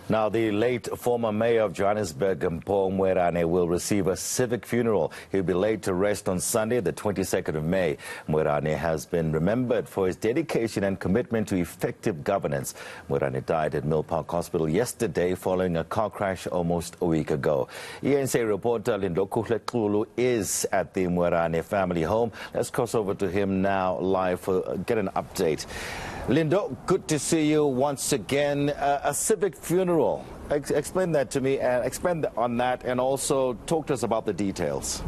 Now, the late former Mayor of Johannesburg, Mpho Moerane, will receive a civic funeral. He'll be laid to rest on Sunday, the 22nd of May. Moerane has been remembered for his dedication and commitment to effective governance. Moerane died at Milpark Hospital yesterday following a car crash almost a week ago. eNCA reporter Lindokuhle Xulu is at the Moerane family home. Let's cross over to him now live to get an update. Lindo, good to see you once again. A civic funeral. Explain that to me and expand on that, and also talk to us about the details.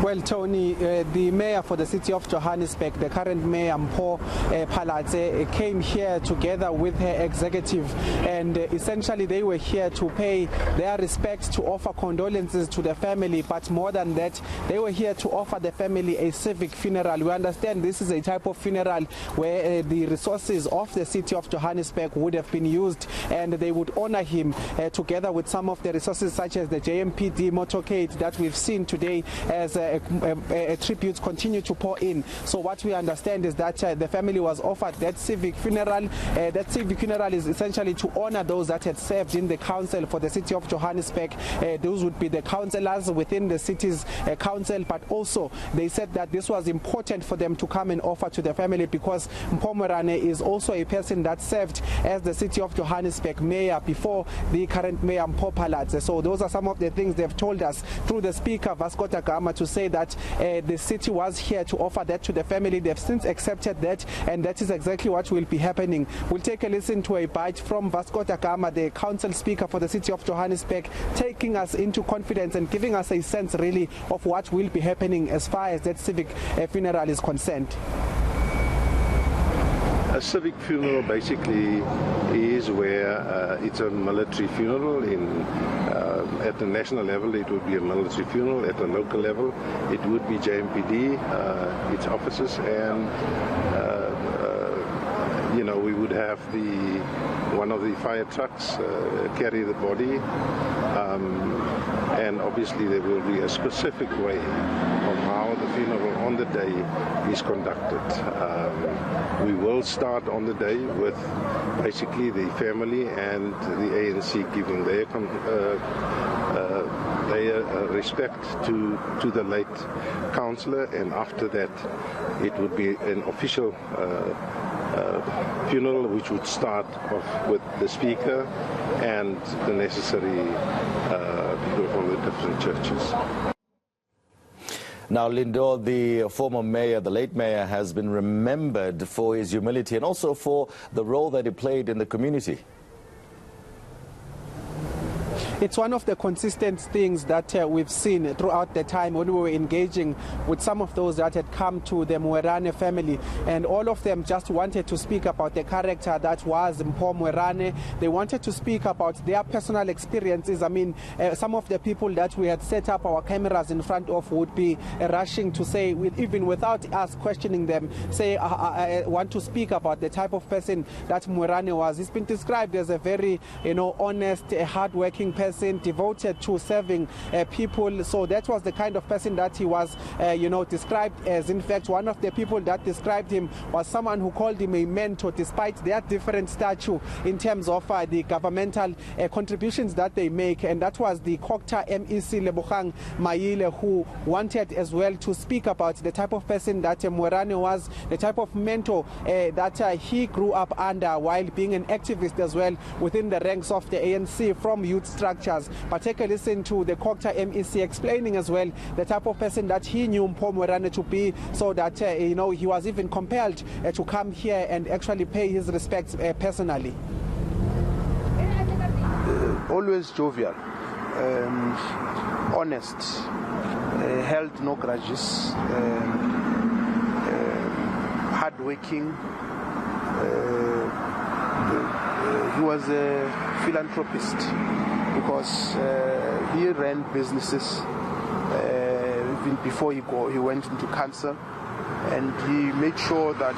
Well, Tony, the mayor for the city of Johannesburg, the current mayor Mpho Moerane, came here together with her executive, and essentially they were here to pay their respects, to offer condolences to the family, but more than that, they were here to offer the family a civic funeral. We understand this is a type of funeral where the resources of the city of Johannesburg would have been used, and they would honor him together with some of the resources such as the JMPD motorcade that we've seen today as tributes continue to pour in. So what we understand is that the family was offered that civic funeral. That civic funeral is essentially to honor those that had served in the council for the city of Johannesburg. Those would be the councillors within the city's council, but also they said that this was important for them to come and offer to the family because Mpho Moerane is also a person that served as the city of Johannesburg mayor before the current mayor Mpho Moerane. So those are some of the things they've told us through the speaker to say that the city was here to offer that to the family. They've since accepted that, and that is exactly what will be happening. We'll take a listen to a bite from Vasco da Gama, the council speaker for the city of Johannesburg, taking us into confidence and giving us a sense really of what will be happening as far as that civic funeral is concerned. A civic funeral basically is where it's a military funeral. At the national level it would be a military funeral. At the local level it would be JMPD, its officers, and we would have one of the fire trucks carry the body, and obviously there will be a specific way of how the funeral on the day is conducted. We will start on the day with basically the family and the ANC giving their respect to the late councillor, and after that it would be an official funeral which would start off with the speaker and the necessary people from the different churches. Now, Lindo, the former mayor, the late mayor, has been remembered for his humility and also for the role that he played in the community. It's one of the consistent things that we've seen throughout the time when we were engaging with some of those that had come to the Moerane family, and all of them just wanted to speak about the character that was Mpho Moerane. They wanted to speak about their personal experiences. I mean, some of the people that we had set up our cameras in front of would be rushing to say, even without us questioning them, say, I want to speak about the type of person that Moerane was. He's been described as a very, honest, hardworking person, devoted to serving people. So that was the kind of person that he was, described as. In fact, one of the people that described him was someone who called him a mentor, despite their different stature in terms of the governmental contributions that they make. And that was the Kokta MEC Lebogang Maile, who wanted as well to speak about the type of person that Moerane was, the type of mentor that he grew up under while being an activist as well within the ranks of the ANC from youth structures. But take a listen to the Kokta MEC explaining as well the type of person that he knew Mpho Moerane to be, so that he was even compelled to come here and actually pay his respects personally. Always jovial, honest, held no grudges, hardworking. He was a philanthropist because he ran businesses even before he went into council, and he made sure that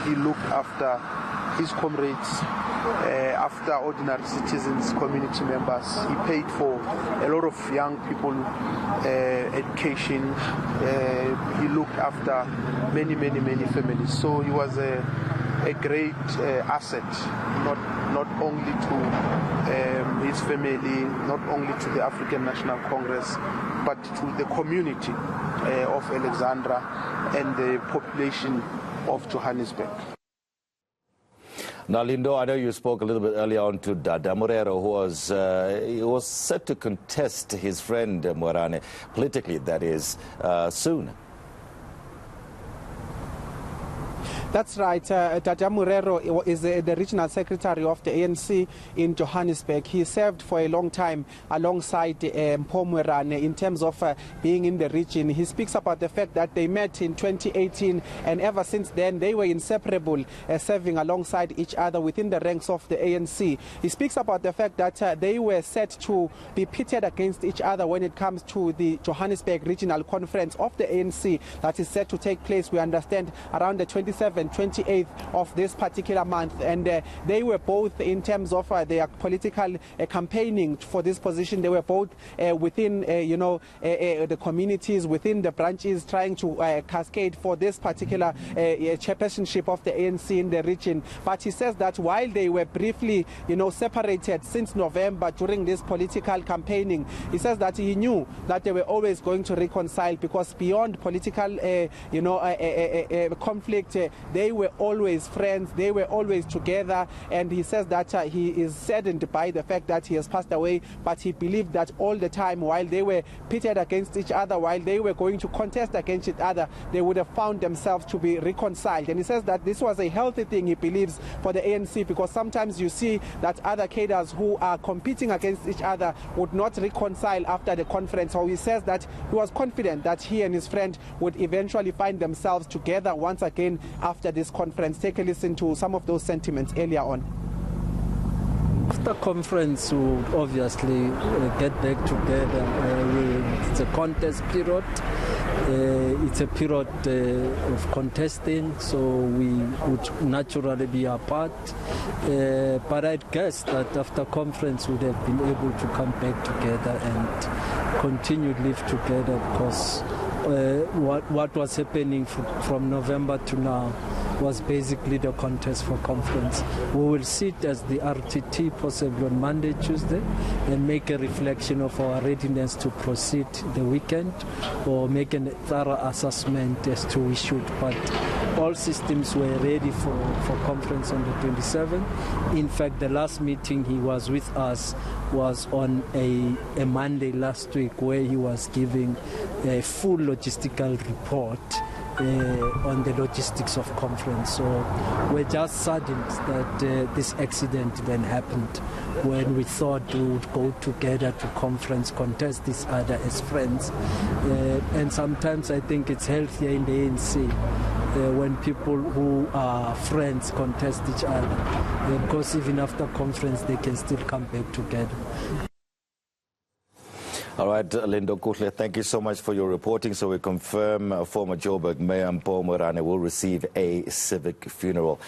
he looked after his comrades, after ordinary citizens, community members. He paid for a lot of young people education. He looked after many families. So he was a a great asset, not only to his family, not only to the African National Congress, but to the community of Alexandra and the population of Johannesburg. Now, Lindo, I know you spoke a little bit earlier on to Mpho Moerane, who was set to contest his friend Moerane, politically, that is, soon. That's right. Mpho Moerane is the regional secretary of the ANC in Johannesburg. He served for a long time alongside Mpho Moerane in terms of being in the region. He speaks about the fact that they met in 2018, and ever since then they were inseparable, serving alongside each other within the ranks of the ANC. He speaks about the fact that they were set to be pitted against each other when it comes to the Johannesburg Regional Conference of the ANC that is set to take place, we understand, around the 27th and 28th of this particular month, and they were both, in terms of their political campaigning for this position, they were both within the communities, within the branches, trying to cascade for this particular chairpersonship of the ANC in the region. But he says that while they were briefly separated since November during this political campaigning, he says that he knew that they were always going to reconcile, because beyond political conflict, they were always friends, they were always together. And he says that he is saddened by the fact that he has passed away, but he believed that all the time while they were pitted against each other, while they were going to contest against each other, they would have found themselves to be reconciled. And he says that this was a healthy thing, he believes, for the ANC, because sometimes you see that other cadres who are competing against each other would not reconcile after the conference. So he says that he was confident that he and his friend would eventually find themselves together once again after this conference. Take a listen to some of those sentiments earlier on. After conference, we'll obviously get back together. It's a contest period. It's a period of contesting, so we would naturally be apart. But I'd guess that after conference, we would have been able to come back together and continue to live together, because what was happening from November to now was basically the contest for conference. We will sit as the RTT possibly on Monday, Tuesday, and make a reflection of our readiness to proceed the weekend, or make a thorough assessment as to we should. But all systems were ready for conference on the 27th. In fact, the last meeting he was with us was on a Monday last week, where he was giving a full logistical report on the logistics of conference. So we're just saddened that this accident then happened when we thought we would go together to conference, contest this other as friends. And sometimes I think it's healthier in the ANC when people who are friends contest each other, because even after conference they can still come back together. All right, Lindokuhle, thank you so much for your reporting. So we confirm former Joburg Mayor Mpho Moerane will receive a civic funeral.